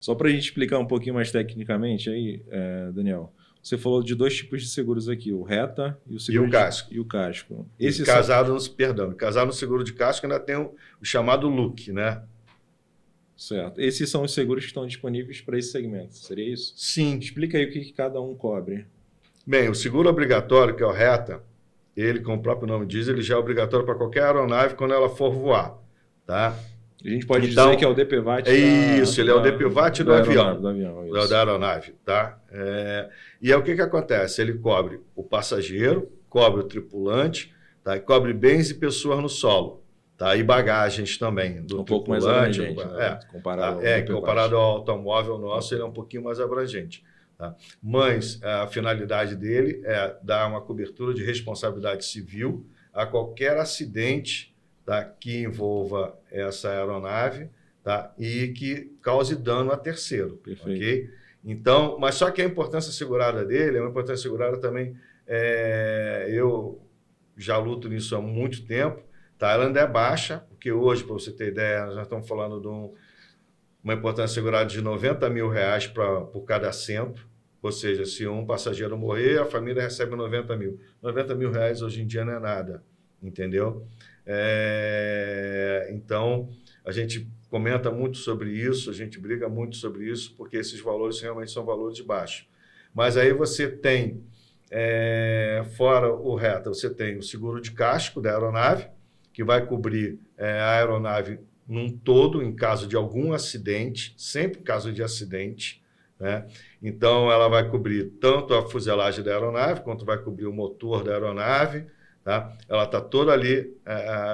Só para a gente explicar um pouquinho mais tecnicamente aí, Daniel, você falou de dois tipos de seguros aqui, o reta e o seguro casco. E o casco. Casado no seguro de casco ainda tem o chamado look, né? Certo. Esses são os seguros que estão disponíveis para esse segmento, seria isso? Sim. Explica aí o que cada um cobre. Bem, o seguro obrigatório, que é o reta, ele, como o próprio nome diz, ele já é obrigatório para qualquer aeronave quando ela for voar, tá? A gente pode dizer que é o DPVAT Isso, ele é o DPVAT do avião. Da aeronave, tá? E aí o que acontece? Ele cobre o passageiro, cobre o tripulante, tá? E cobre bens e pessoas no solo, tá? E bagagens também. Um pouco mais abrangente, comparado ao automóvel nosso, ele é um pouquinho mais abrangente. Tá? Mas a finalidade dele é dar uma cobertura de responsabilidade civil a qualquer acidente, tá, que envolva essa aeronave, tá, e que cause dano a terceiro. Perfeito. Okay? Então, mas só que a importância assegurada dele é uma importância assegurada também. Eu já luto nisso há muito tempo. Tá? Ela ainda é baixa, porque hoje, para você ter ideia, nós já estamos falando de uma importância assegurada de R$90 mil por cada assento. Ou seja, se um passageiro morrer, a família recebe 90 mil. 90 mil reais hoje em dia não é nada, entendeu? Então, a gente comenta muito sobre isso, a gente briga muito sobre isso, porque esses valores realmente são valores baixos. Mas aí você tem, fora o reta, você tem o seguro de casco da aeronave, que vai cobrir a aeronave num todo, em caso de algum acidente, sempre em caso de acidente, né? Então, ela vai cobrir tanto a fuselagem da aeronave, quanto vai cobrir o motor da aeronave, tá? Ela está toda ali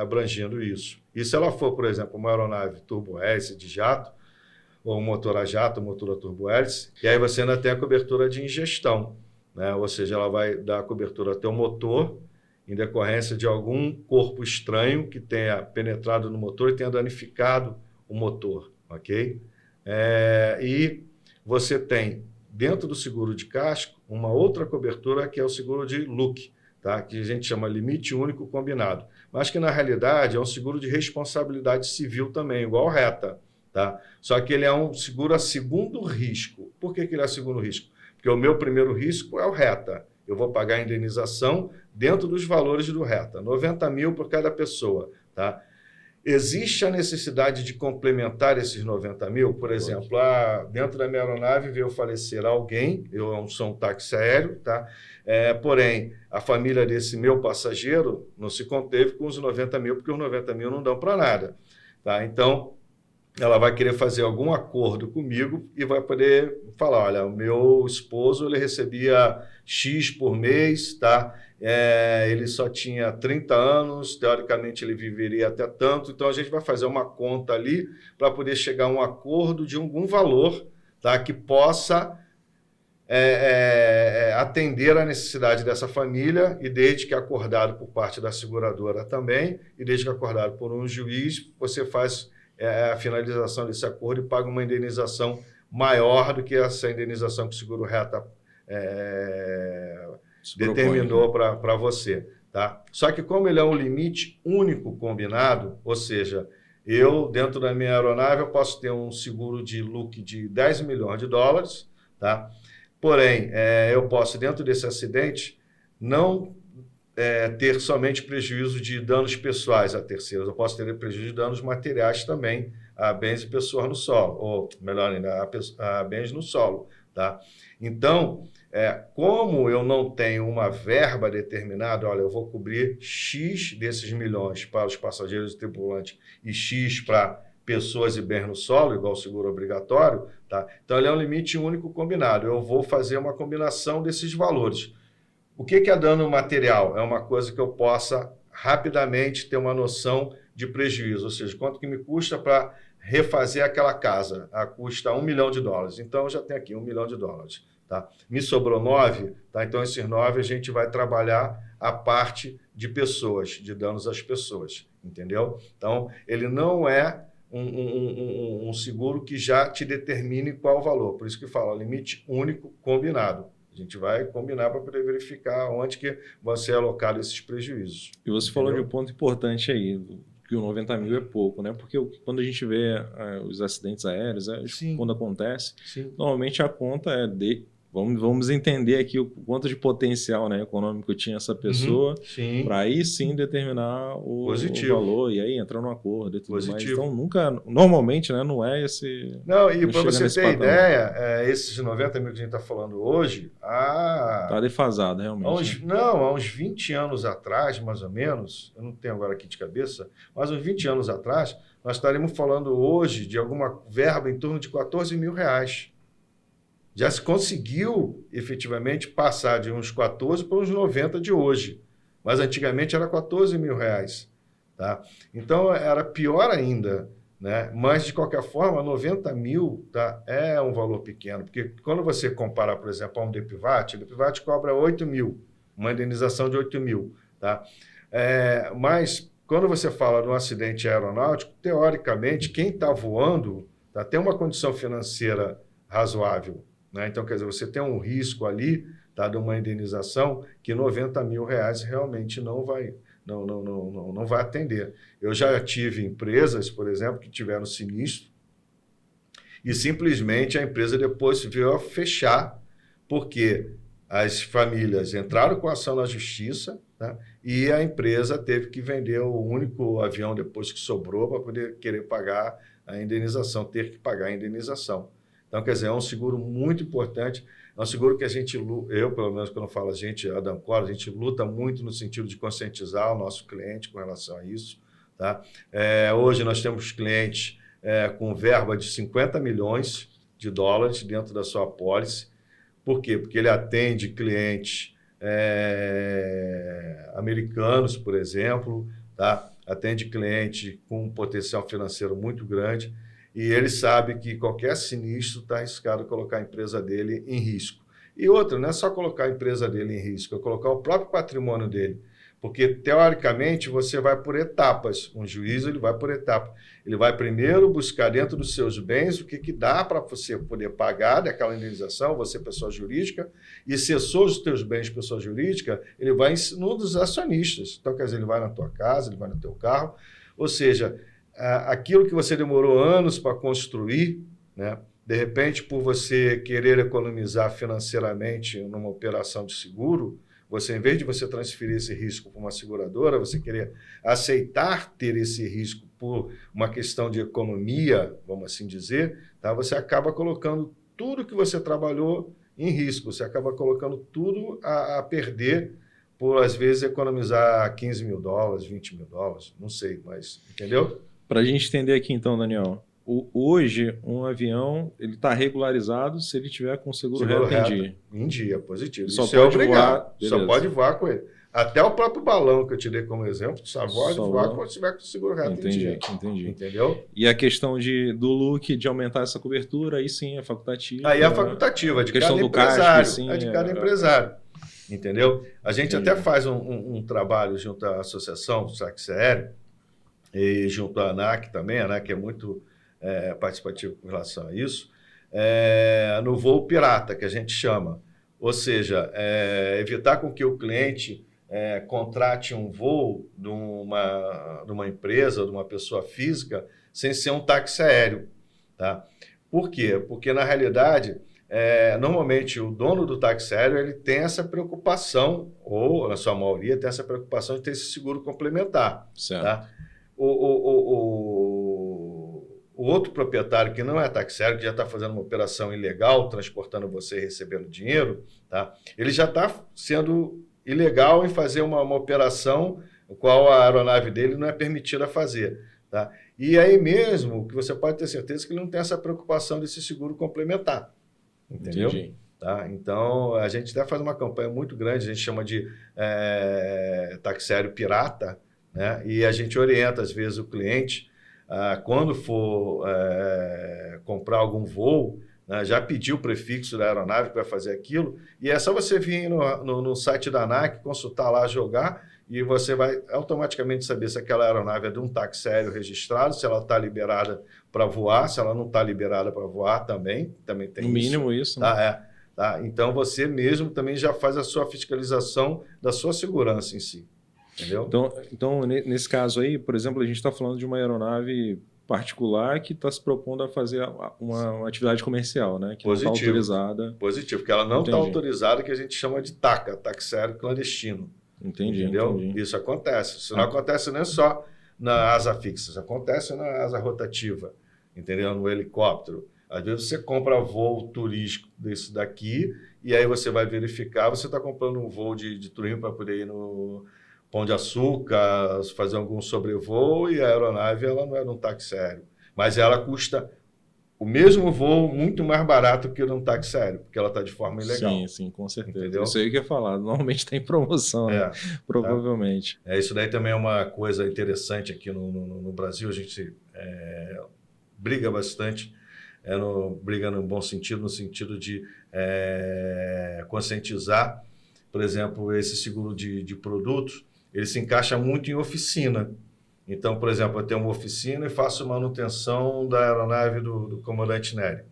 abrangendo isso. E se ela for, por exemplo, uma aeronave turbohélice de jato, ou um motor a jato, motor a turbohélice, e aí você ainda tem a cobertura de ingestão, né? Ou seja, ela vai dar cobertura até o motor, em decorrência de algum corpo estranho que tenha penetrado no motor e tenha danificado o motor, ok? E você tem, dentro do seguro de casco, uma outra cobertura que é o seguro de look, tá? Que a gente chama limite único combinado, mas que na realidade é um seguro de responsabilidade civil também, igual reta, tá? Só que ele é um seguro a segundo risco. Por que ele é a segundo risco? Porque o meu primeiro risco é o reta. Eu vou pagar a indenização dentro dos valores do reta, 90 mil por cada pessoa, tá? Existe a necessidade de complementar esses 90 mil? Por exemplo, dentro da minha aeronave veio falecer alguém, eu sou um táxi aéreo, tá? Porém, a família desse meu passageiro não se conteve com os 90 mil, porque os 90 mil não dão para nada, tá? Então, ela vai querer fazer algum acordo comigo e vai poder falar, olha, o meu esposo ele recebia X por mês, tá? Ele só tinha 30 anos, teoricamente ele viveria até tanto, então a gente vai fazer uma conta ali para poder chegar a um acordo de algum valor, tá? Que possa atender a necessidade dessa família e desde que acordado por parte da seguradora também e desde que acordado por um juiz, você faz a finalização desse acordo e paga uma indenização maior do que essa indenização que o seguro reta determinou para você. Tá? Só que como ele é um limite único combinado, ou seja, eu, dentro da minha aeronave, eu posso ter um seguro de look de $10 milhões, tá? Porém, eu posso, dentro desse acidente, não ter somente prejuízo de danos pessoais a terceiros, eu posso ter prejuízo de danos materiais também a bens e pessoas no solo, ou melhor ainda, a bens no solo. Tá? Então, como eu não tenho uma verba determinada, olha, eu vou cobrir X desses milhões para os passageiros e tripulantes e X para pessoas e bens no solo, igual o seguro obrigatório, tá? Então ele é um limite único combinado. Eu vou fazer uma combinação desses valores. O que é dano material? É uma coisa que eu possa rapidamente ter uma noção de prejuízo, ou seja, quanto que me custa para refazer aquela casa? Custa $1 milhão. Então, eu já tenho aqui $1 milhão. Tá? Me sobrou 9, tá? Então esses 9 a gente vai trabalhar a parte de pessoas, de danos às pessoas, entendeu? Então, ele não é um seguro que já te determine qual o valor, por isso que fala limite único combinado. A gente vai combinar para poder verificar onde que vão ser alocados esses prejuízos. E você falou de um ponto importante aí, que o 90 mil é pouco, né? Porque quando a gente vê os acidentes aéreos, quando acontece, normalmente a conta é de... Vamos entender aqui o quanto de potencial, né, econômico tinha essa pessoa, para aí sim determinar o valor, e aí entrar no acordo e tudo mais. Então, normalmente, né, não é esse... Não, e para você ter ideia, esses 90 mil que a gente está falando hoje... Está defasado, realmente. Há uns 20 anos atrás, mais ou menos, eu não tenho agora aqui de cabeça, mas uns 20 anos atrás, nós estaremos falando hoje de alguma verba em torno de 14 mil reais. Já se conseguiu, efetivamente, passar de uns 14 para uns 90 de hoje. Mas antigamente era 14 mil reais. Tá? Então, era pior ainda. Né? Mas, de qualquer forma, 90 mil, tá, é um valor pequeno. Porque quando você compara, por exemplo, a um DPVAT, o DPVAT cobra 8 mil, uma indenização de 8 mil. Tá? Mas, quando você fala de um acidente aeronáutico, teoricamente, quem está voando tem uma condição financeira razoável. Né? Então, quer dizer, você tem um risco ali, tá, de uma indenização que 90 mil reais realmente não vai atender. Eu já tive empresas, por exemplo, que tiveram sinistro e simplesmente a empresa depois veio a fechar porque as famílias entraram com ação na justiça, tá, e a empresa teve que vender o único avião depois que sobrou para poder querer pagar a indenização, ter que pagar a indenização. Então, quer dizer, é um seguro muito importante, é um seguro que a gente, eu pelo menos quando eu falo a gente, a Dancor, a gente luta muito no sentido de conscientizar o nosso cliente com relação a isso. Tá? Hoje nós temos clientes com verba de 50 milhões de dólares dentro da sua apólice. Por quê? Porque ele atende clientes americanos, por exemplo, tá? Atende cliente com um potencial financeiro muito grande. E ele sabe que qualquer sinistro está arriscado colocar a empresa dele em risco. E outra, não é só colocar a empresa dele em risco, é colocar o próprio patrimônio dele. Porque, teoricamente, você vai por etapas. Um juiz ele vai por etapas. Ele vai primeiro buscar dentro dos seus bens o que dá para você poder pagar daquela indenização, você pessoa jurídica, e cessou os teus bens pessoa jurídica, ele vai num dos acionistas. Então, quer dizer, ele vai na tua casa, ele vai no teu carro. Ou seja, aquilo que você demorou anos para construir, né? De repente, por você querer economizar financeiramente numa operação de seguro, você, em vez de você transferir esse risco para uma seguradora, você querer aceitar ter esse risco por uma questão de economia, vamos assim dizer, tá? Você acaba colocando tudo que você trabalhou em risco, você acaba colocando tudo a perder por, às vezes, economizar 15 mil dólares, 20 mil dólares, não sei, mas entendeu? Para a gente entender aqui então, Daniel, hoje um avião ele está regularizado se ele tiver com seguro reto em dia. Em dia, positivo. Só pode voar, só pode voar com ele. Até o próprio balão que eu te dei como exemplo, só pode voar quando tiver com seguro reto em dia. Entendi. Entendeu? E a questão do look, de aumentar essa cobertura, aí sim é facultativa. Aí é facultativa, de cada empresário. É de cada empresário. Entendeu? A gente até faz um trabalho junto à Associação do Táxi Aéreo, e junto à ANAC também, a ANAC é muito participativa com relação a isso, no voo pirata, que a gente chama. Ou seja, evitar com que o cliente contrate um voo de uma empresa, de uma pessoa física, sem ser um táxi aéreo. Tá? Por quê? Porque, na realidade, normalmente o dono do táxi aéreo ele tem essa preocupação, ou na sua maioria tem essa preocupação de ter esse seguro complementar. Certo. Tá? O outro proprietário que não é taxério, que já está fazendo uma operação ilegal, transportando você e recebendo dinheiro, tá? Ele já está sendo ilegal em fazer uma operação qual a aeronave dele não é permitida fazer. Tá? E aí mesmo que você pode ter certeza que ele não tem essa preocupação desse seguro complementar. Entendeu? Entendi. Tá? Então, a gente até faz uma campanha muito grande, a gente chama de taxério pirata, né? E a gente orienta, às vezes, o cliente, quando for comprar algum voo, né, já pedir o prefixo da aeronave que vai fazer aquilo, e é só você vir no site da ANAC, consultar lá, jogar, e você vai automaticamente saber se aquela aeronave é de um táxi aéreo registrado, se ela está liberada para voar, se ela não está liberada para voar também tem no mínimo isso, né? Tá? Então, você mesmo também já faz a sua fiscalização da sua segurança em si. Entendeu? Então, nesse caso aí, por exemplo, a gente está falando de uma aeronave particular que está se propondo a fazer uma atividade comercial, né? Que não está autorizada. Positivo, porque ela não está autorizada, que a gente chama de TACA, táxi aéreo clandestino. Entendeu? Isso acontece. Isso não acontece nem só na asa fixa, isso acontece na asa rotativa, entendeu? No helicóptero. Às vezes você compra voo turístico desse daqui e aí você vai verificar, você está comprando um voo de turismo para poder ir no Pão de Açúcar, fazer algum sobrevoo, e a aeronave ela não é um táxi aéreo. Mas ela custa o mesmo voo muito mais barato que um táxi aéreo, porque ela está de forma ilegal. Sim, com certeza. Entendeu? Isso aí que eu ia falar. Normalmente tem promoção, né? Provavelmente. Isso daí também é uma coisa interessante aqui no Brasil. A gente briga bastante, briga no bom sentido, no sentido de conscientizar. Por exemplo, esse seguro de produtos, ele se encaixa muito em oficina. Então, por exemplo, eu tenho uma oficina e faço manutenção da aeronave do comandante Nery.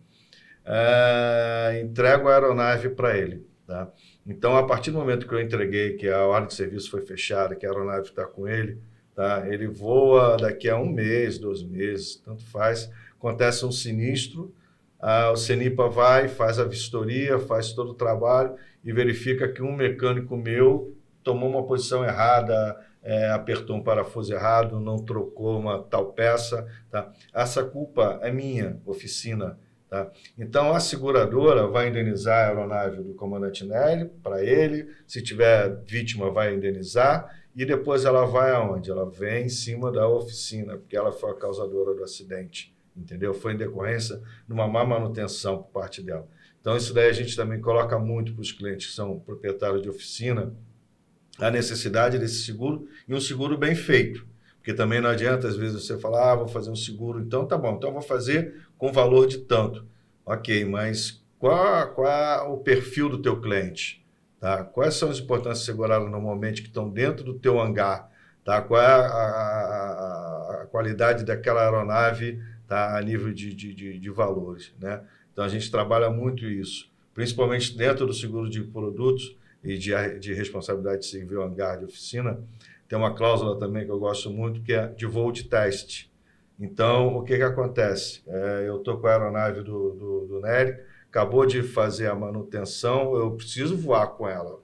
Entrego a aeronave para ele. Tá? Então, a partir do momento que eu entreguei, que a ordem de serviço foi fechada, que a aeronave está com ele, tá? Ele voa daqui a 1 mês, 2 meses, tanto faz. Acontece um sinistro, o CENIPA vai, faz a vistoria, faz todo o trabalho e verifica que um mecânico meu tomou uma posição errada, apertou um parafuso errado, não trocou uma tal peça. Tá? Essa culpa é minha, oficina. Tá? Então, a seguradora vai indenizar a aeronave do comandante Nery para ele, se tiver vítima, vai indenizar, e depois ela vai aonde? Ela vem em cima da oficina, porque ela foi a causadora do acidente. Entendeu? Foi em decorrência de uma má manutenção por parte dela. Então, isso daí a gente também coloca muito para os clientes que são proprietários de oficina, a necessidade desse seguro e um seguro bem feito. Porque também não adianta, às vezes, você falar, vou fazer um seguro, então tá bom, então vou fazer com valor de tanto. Ok, mas qual é o perfil do teu cliente? Tá? Quais são as importâncias seguradas normalmente que estão dentro do teu hangar? Tá? Qual é a qualidade daquela aeronave, tá? A nível de valores? Né? Então, a gente trabalha muito isso, principalmente dentro do seguro de produtos e de responsabilidade civil hangar de oficina. Tem uma cláusula também que eu gosto muito, que é de voo de teste. Então, o que acontece? Eu estou com a aeronave do Nery, acabou de fazer a manutenção, eu preciso voar com ela.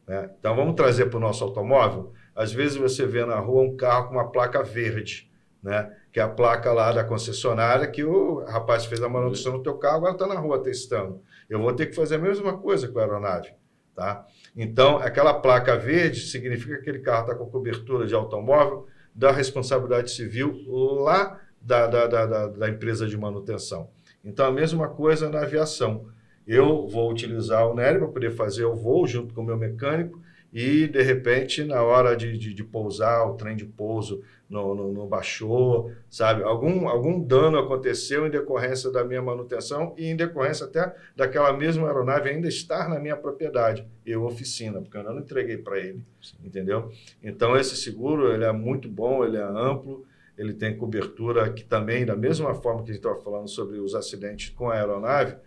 Né? Então, vamos trazer para o nosso automóvel. Às vezes você vê na rua um carro com uma placa verde, né? Que é a placa lá da concessionária que o rapaz fez a manutenção no teu carro, agora está na rua testando. Eu vou ter que fazer a mesma coisa com a aeronave. Tá? Então, aquela placa verde significa que aquele carro está com cobertura de automóvel da responsabilidade civil lá da empresa de manutenção. Então, a mesma coisa na aviação. Eu vou utilizar o Nery para poder fazer o voo junto com o meu mecânico e, de repente, na hora de pousar, o trem de pouso não baixou, sabe? Algum dano aconteceu em decorrência da minha manutenção e em decorrência até daquela mesma aeronave ainda estar na minha propriedade, oficina, porque eu não entreguei para ele, entendeu? Então, esse seguro ele é muito bom, ele é amplo, ele tem cobertura que também, da mesma forma que a gente estava falando sobre os acidentes com a aeronave,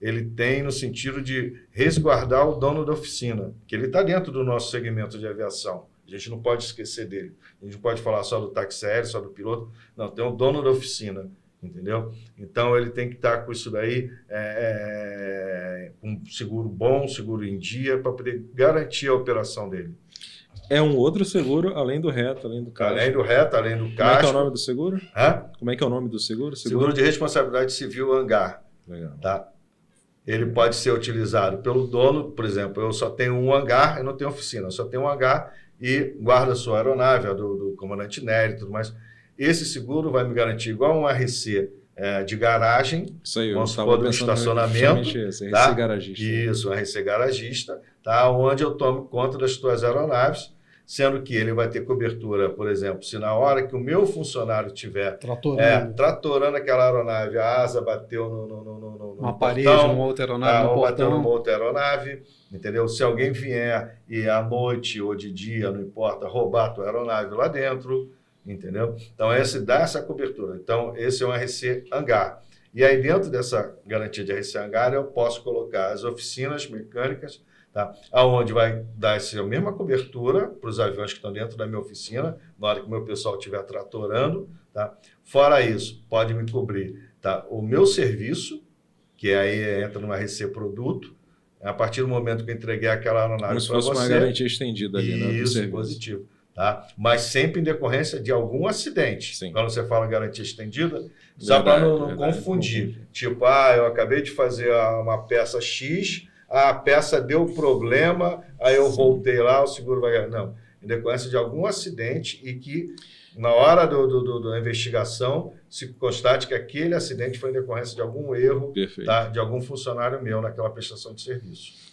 ele tem no sentido de resguardar o dono da oficina, que ele está dentro do nosso segmento de aviação. A gente não pode esquecer dele. A gente não pode falar só do táxi aéreo, só do piloto. Não, tem o dono da oficina, entendeu? Então, ele tem que estar com isso daí, com um seguro bom, seguro em dia, para poder garantir a operação dele. É um outro seguro, além do reto, além do casco. Além do reto, além do casco. Como é que é o nome do seguro? Hã? Como é que é o nome do seguro? Seguro de responsabilidade civil hangar. Legal. Tá? Ele pode ser utilizado pelo dono, por exemplo, eu só tenho um hangar, eu não tenho oficina, eu só tenho um hangar e guarda a sua aeronave, a do comandante Nery e tudo mais. Esse seguro vai me garantir igual um RC de garagem, isso aí, vamos supor, do estacionamento. Esse, tá? RC garagista. Isso, um RC garagista, tá? Onde eu tomo conta das tuas aeronaves, sendo que ele vai ter cobertura, por exemplo, se na hora que o meu funcionário estiver tratorando aquela aeronave, a asa bateu uma parede, numa outra aeronave, ou bateu numa outra aeronave, entendeu? Se alguém vier e à noite ou de dia, não importa, roubar a tua aeronave lá dentro, entendeu? Então, dá essa cobertura. Então, esse é um RC hangar. E aí, dentro dessa garantia de RC hangar, eu posso colocar as oficinas mecânicas, tá? Aonde vai dar essa mesma cobertura para os aviões que estão dentro da minha oficina, na hora que o meu pessoal estiver tratorando. Tá? Fora isso, pode me cobrir, tá? O meu serviço, que aí entra no RC Produto, a partir do momento que eu entreguei aquela aeronave para você... Como se fosse uma garantia estendida ali, né? Isso, positivo. Tá? Mas sempre em decorrência de algum acidente. Sim. Quando você fala garantia estendida, só para não confundir. Tipo, eu acabei de fazer uma peça X, a peça deu problema, aí eu voltei lá, o seguro vai... Não, em decorrência de algum acidente e que, na hora da investigação, se constate que aquele acidente foi em decorrência de algum erro, tá? De algum funcionário meu naquela prestação de serviço.